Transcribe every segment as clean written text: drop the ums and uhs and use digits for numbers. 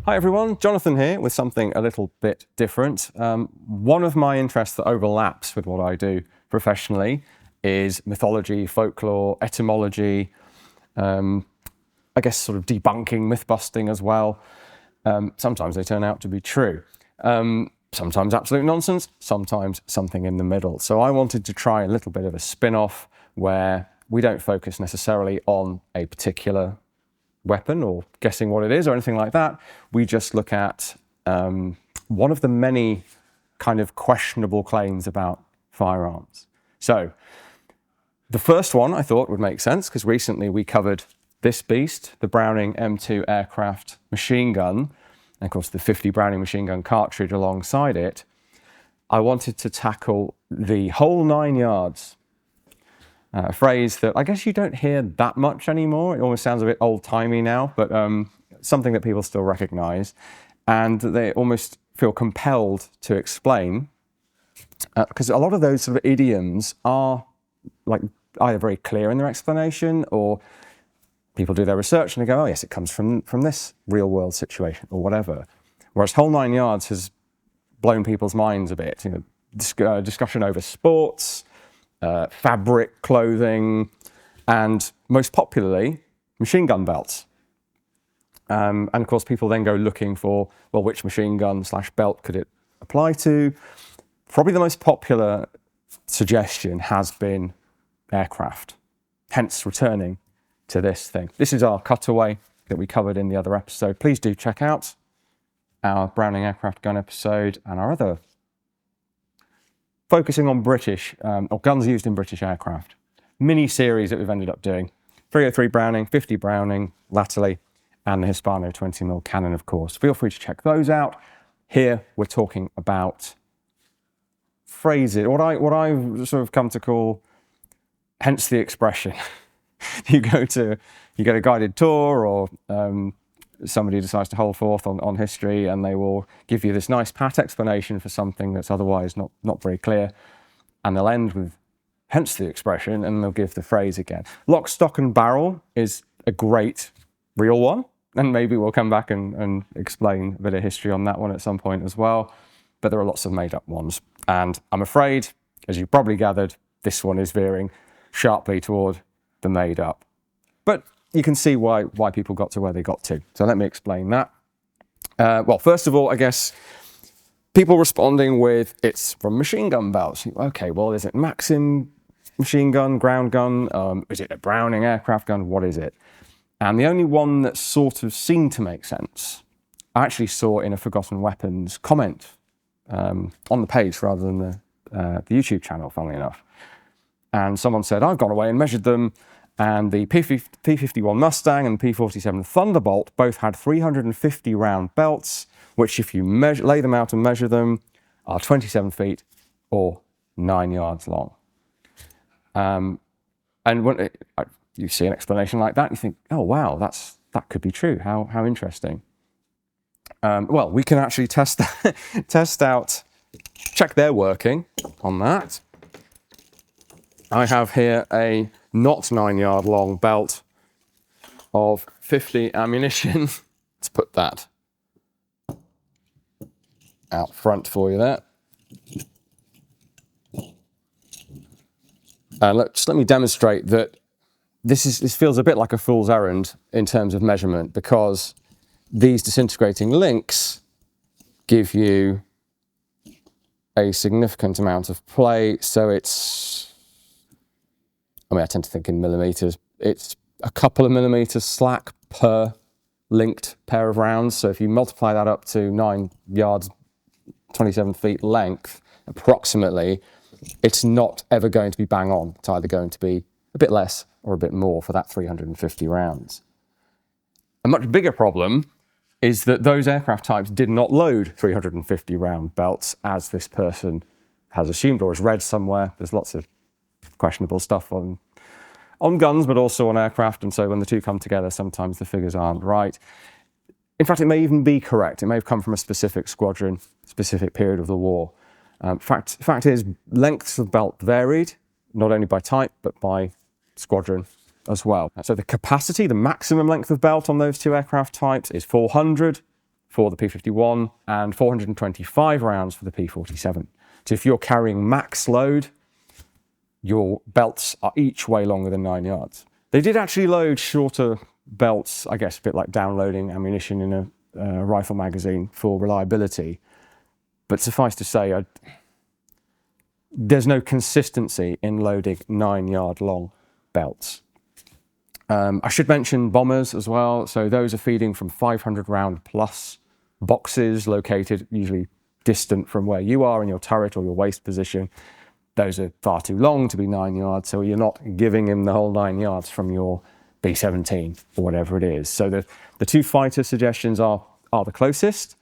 Hi everyone, Jonathan here with something a little bit different. One of my interests that overlaps with what I do professionally is mythology, folklore, etymology, I guess sort of debunking, myth busting as well. Sometimes they turn out to be true. Sometimes absolute nonsense, sometimes something in the middle. So I wanted to try a little bit of a spin-off where we don't focus necessarily on a particular weapon or guessing what it is or anything like that. We just look at one of the many kind of questionable claims about firearms. So the first one I thought would make sense because recently we covered this beast, the Browning M2 aircraft machine gun, and of course the 50 Browning machine gun cartridge alongside it. I wanted to tackle the whole 9 yards. A phrase that I guess you don't hear that much anymore. It almost sounds a bit old-timey now, but something that people still recognize and they almost feel compelled to explain because a lot of those sort of idioms are like either very clear in their explanation or people do their research and they go, oh yes, it comes from this real-world situation or whatever. Whereas whole 9 yards has blown people's minds a bit. You know, discussion over sports, fabric, clothing, and most popularly, machine gun belts. And of course, people then go looking for, well, which machine gun / belt could it apply to? Probably the most popular suggestion has been aircraft, hence returning to this thing. This is our cutaway that we covered in the other episode. Please do check out our Browning aircraft gun episode and our other focusing on British, or guns used in British aircraft. Mini-series that we've ended up doing. 303 Browning, 50 Browning, latterly, and the Hispano 20mm cannon, of course. Feel free to check those out. Here, we're talking about phrases, what I've sort of come to call, hence the expression. You get a guided tour or somebody decides to hold forth on history and they will give you this nice pat explanation for something that's otherwise not very clear. And they'll end with, hence the expression, and they'll give the phrase again. Lock, stock and barrel is a great real one. And maybe we'll come back and explain a bit of history on that one at some point as well. But there are lots of made up ones. And I'm afraid, as you probably gathered, this one is veering sharply toward the made up. But you can see why people got to where they got to. So let me explain that. Well, first of all, I guess people responding with, it's from machine gun belts. Okay, well, is it Maxim machine gun, ground gun? Is it a Browning aircraft gun? What is it? And the only one that sort of seemed to make sense, I actually saw in a Forgotten Weapons comment on the page rather than the YouTube channel, funnily enough. And someone said, I've gone away and measured them. And the P-51 Mustang and the P-47 Thunderbolt both had 350 round belts, which if you lay them out and measure them, are 27 feet or 9 yards long. And when you see an explanation like that, you think, oh wow, that could be true. How interesting. Well, we can actually test out, check their working on that. I have here a not 9 yard long belt of 50 ammunition. Let's put that out front for you there. And just let me demonstrate that this feels a bit like a fool's errand in terms of measurement, because these disintegrating links give you a significant amount of play. So I tend to think in millimeters. It's a couple of millimeters slack per linked pair of rounds. So if you multiply that up to 9 yards, 27 feet length, approximately, it's not ever going to be bang on. It's either going to be a bit less or a bit more for that 350 rounds. A much bigger problem is that those aircraft types did not load 350 round belts, as this person has assumed or has read somewhere. There's lots of questionable stuff on guns, but also on aircraft. And so when the two come together, sometimes the figures aren't right. In fact, it may even be correct. It may have come from a specific squadron, specific period of the war. Fact is, lengths of belt varied, not only by type, but by squadron as well. So the capacity, the maximum length of belt on those two aircraft types is 400 for the P51 and 425 rounds for the P47. So if you're carrying max load, your belts are each way longer than 9 yards. They did actually load shorter belts, I guess a bit like downloading ammunition in a rifle magazine for reliability. But suffice to say, there's no consistency in loading 9-yard long belts. I should mention bombers as well. So those are feeding from 500 round plus boxes located usually distant from where you are in your turret or your waist position. Those are far too long to be 9 yards, so you're not giving him the whole 9 yards from your B-17 or whatever it is. So the two fighter suggestions are the closest.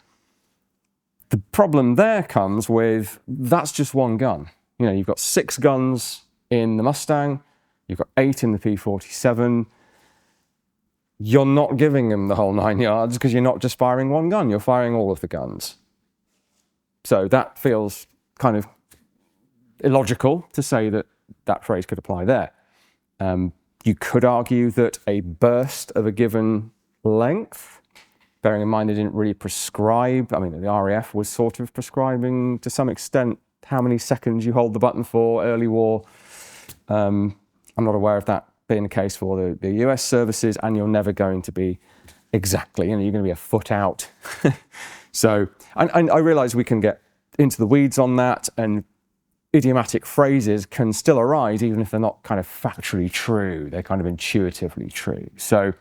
The problem there comes with, that's just one gun. You know, you've got 6 guns in the Mustang, you've got 8 in the P47. You're not giving him the whole 9 yards because you're not just firing one gun, you're firing all of the guns. So that feels kind of illogical to say that that phrase could apply there. You could argue that a burst of a given length, bearing in mind they didn't really prescribe, I mean, the RAF was sort of prescribing to some extent how many seconds you hold the button for early war. I'm not aware of that being the case for the US services, and you're never going to be exactly, you know, you're going to be a foot out. So, and I realize we can get into the weeds on that, and idiomatic phrases can still arise even if they're not kind of factually true, they're kind of intuitively true. So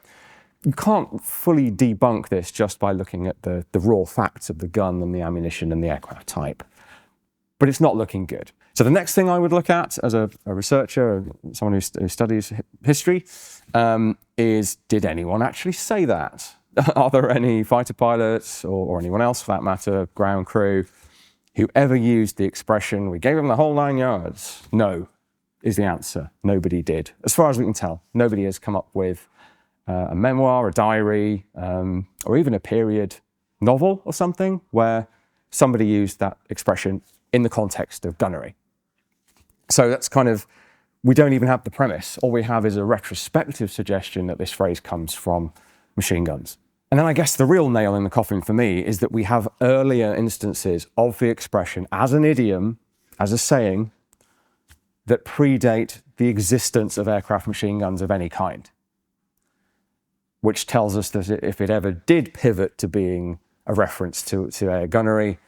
you can't fully debunk this just by looking at the raw facts of the gun and the ammunition and the aircraft type. But it's not looking good. So the next thing I would look at as a researcher, someone who studies history, is, did anyone actually say that? Are there any fighter pilots or anyone else for that matter, ground crew, who ever used the expression, we gave them the whole 9 yards? No, is the answer. Nobody did. As far as we can tell, nobody has come up with a memoir, a diary, or even a period novel or something where somebody used that expression in the context of gunnery. So that's kind of, we don't even have the premise. All we have is a retrospective suggestion that this phrase comes from machine guns. And then I guess the real nail in the coffin for me is that we have earlier instances of the expression as an idiom, as a saying, that predate the existence of aircraft machine guns of any kind, which tells us that if it ever did pivot to being a reference to air gunnery,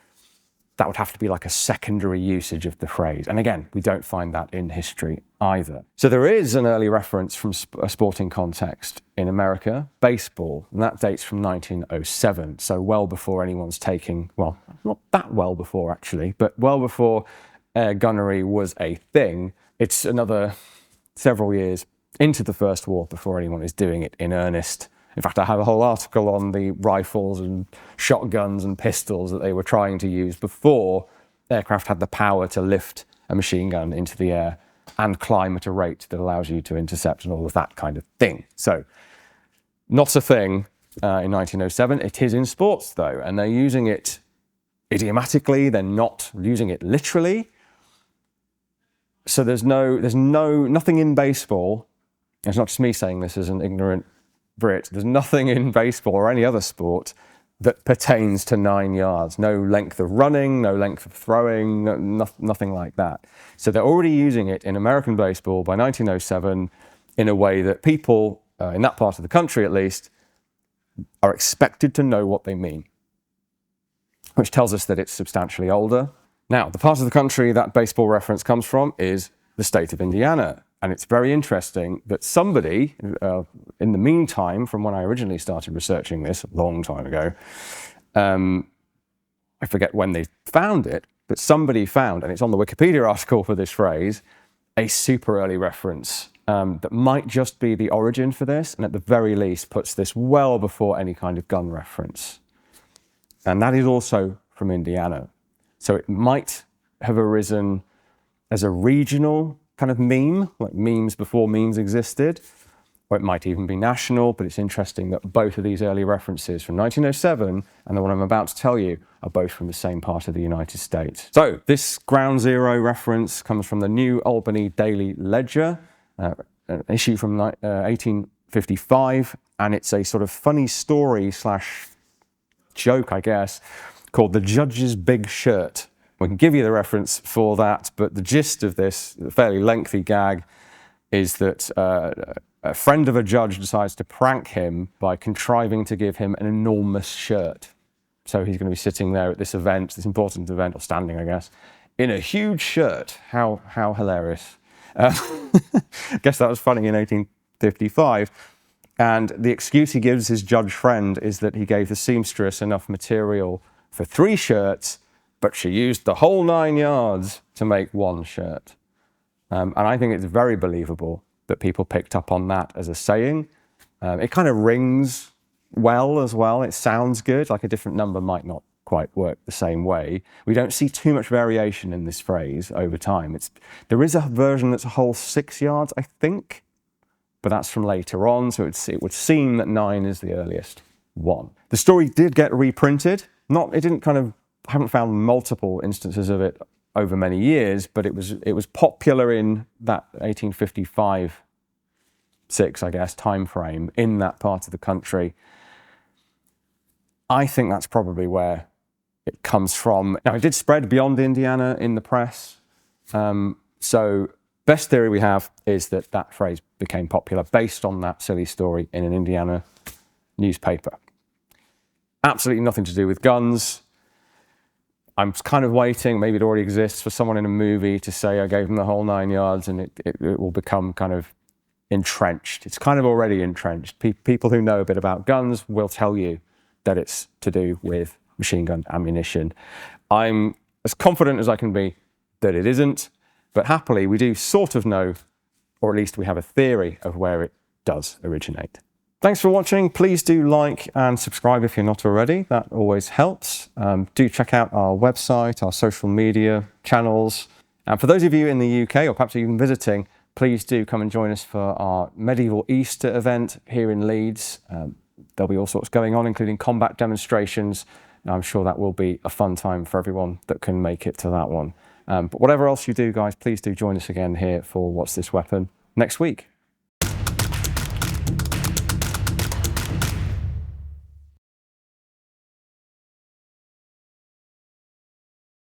that would have to be like a secondary usage of the phrase. And again, we don't find that in history either. So there is an early reference from a sporting context in America, baseball, and that dates from 1907. So well before anyone's taking, well, not that well before actually, but well before air gunnery was a thing. It's another several years into the First War before anyone is doing it in earnest. In fact, I have a whole article on the rifles and shotguns and pistols that they were trying to use before aircraft had the power to lift a machine gun into the air and climb at a rate that allows you to intercept and all of that kind of thing. So, not a thing in 1907. It is in sports, though, and they're using it idiomatically. They're not using it literally. So there's nothing in baseball. It's not just me saying this as an ignorant Brit. There's nothing in baseball or any other sport that pertains to 9 yards. No length of running, no length of throwing, nothing like that. So they're already using it in American baseball by 1907 in a way that people, in that part of the country at least, are expected to know what they mean, which tells us that it's substantially older. Now, the part of the country that baseball reference comes from is the state of Indiana. And it's very interesting that somebody, in the meantime, from when I originally started researching this a long time ago, I forget when they found it, but somebody found, and it's on the Wikipedia article for this phrase, a super early reference that might just be the origin for this, and at the very least puts this well before any kind of gun reference. And that is also from Indiana. So it might have arisen as a regional kind of meme, like memes before memes existed, or it might even be national, but it's interesting that both of these early references from 1907 and the one I'm about to tell you are both from the same part of the United States. So this Ground Zero reference comes from the New Albany Daily Ledger, an issue from 1855, and it's a sort of funny story slash joke, I guess, called The Judge's Big Shirt. We can give you the reference for that, but the gist of this fairly lengthy gag is that a friend of a judge decides to prank him by contriving to give him an enormous shirt. So he's going to be sitting there at this event, this important event, or standing, I guess, in a huge shirt. How hilarious. I guess that was funny in 1855. And the excuse he gives his judge friend is that he gave the seamstress enough material for 3 shirts, but she used the whole 9 yards to make 1 shirt. And I think it's very believable that people picked up on that as a saying. It kind of rings well as well. It sounds good, like a different number might not quite work the same way. We don't see too much variation in this phrase over time. There is a version that's a whole 6 yards, I think, but that's from later on, so it would seem that 9 is the earliest one. The story did get reprinted. I haven't found multiple instances of it over many years, but it was popular in that 1855-6, I guess, time frame in that part of the country. I think that's probably where it comes from. Now, it did spread beyond Indiana in the press. So best theory we have is that that phrase became popular based on that silly story in an Indiana newspaper. Absolutely nothing to do with guns. I'm kind of waiting, maybe it already exists, for someone in a movie to say I gave them the whole 9 yards, and it will become kind of entrenched. It's kind of already entrenched. People who know a bit about guns will tell you that it's to do with machine gun ammunition. I'm as confident as I can be that it isn't, but happily we do sort of know, or at least we have a theory of where it does originate. Thanks for watching. Please do like and subscribe if you're not already. That always helps. Do check out our website, our social media channels. And for those of you in the UK, or perhaps even visiting, please do come and join us for our Medieval Easter event here in Leeds. There'll be all sorts going on, including combat demonstrations. And I'm sure that will be a fun time for everyone that can make it to that one. But whatever else you do, guys, please do join us again here for What's This Weapon next week.